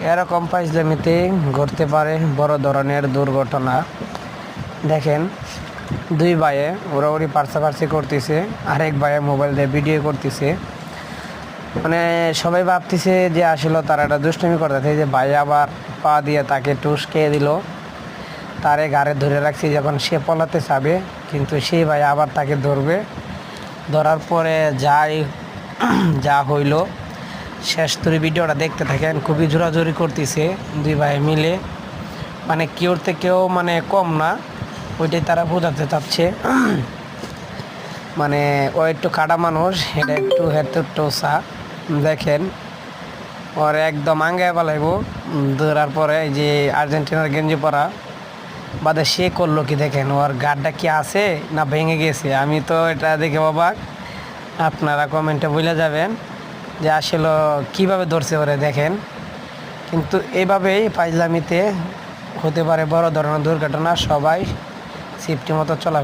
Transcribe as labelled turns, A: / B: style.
A: এরকম ফাইজলামিতে ঘটতে পারে বড় ধরনের দুর্ঘটনা। দেখেন, দুই ভাইয়ে ওরাওরি পার্সাপার্সি করতেছে, আরেক ভাইয়ে মোবাইল দিয়ে ভিডিও করতেছে। মানে সবাই ভাবতেছে যে আসলে তারা একটা দুষ্টুমি করতেছে, যে ভাই আবার পা দিয়ে তাকে টুস খেয়ে দিল, তারে গাড়ে ধরে রাখছি যখন সে পলাতে চাবে, কিন্তু সেই ভাই আবার তাকে ধরবে। ধরার পরে যা হইল শেষ করে ভিডিওটা দেখতে থাকেন। খুবই জোরাজোরি করতেছে দুই ভাই মিলে, মানে কেউর থেকেও মানে কম না, ওইটাই তারা বোঝাতে চাচ্ছে। মানে ও একটু কাটা মানুষ, এটা একটু হেতে টোসা। দেখেন ওর একদম আঙ্গায় পালাইব। ধরার পরে যে আর্জেন্টিনার গেঞ্জি পরা বাদে সে করলো কি, দেখেন ওর গাডটা কি আছে না ভেঙে গেছে। আমি তো এটা দেখে অবাক, আপনারা কমেন্টে বলে যাবেন যে আসলে কীভাবে ধরছে ওরে। দেখেন, কিন্তু এইভাবেই ফাইজলামিতে হতে পারে বড় ধরনের দুর্ঘটনা। সবাই সেফটি মতো চলা।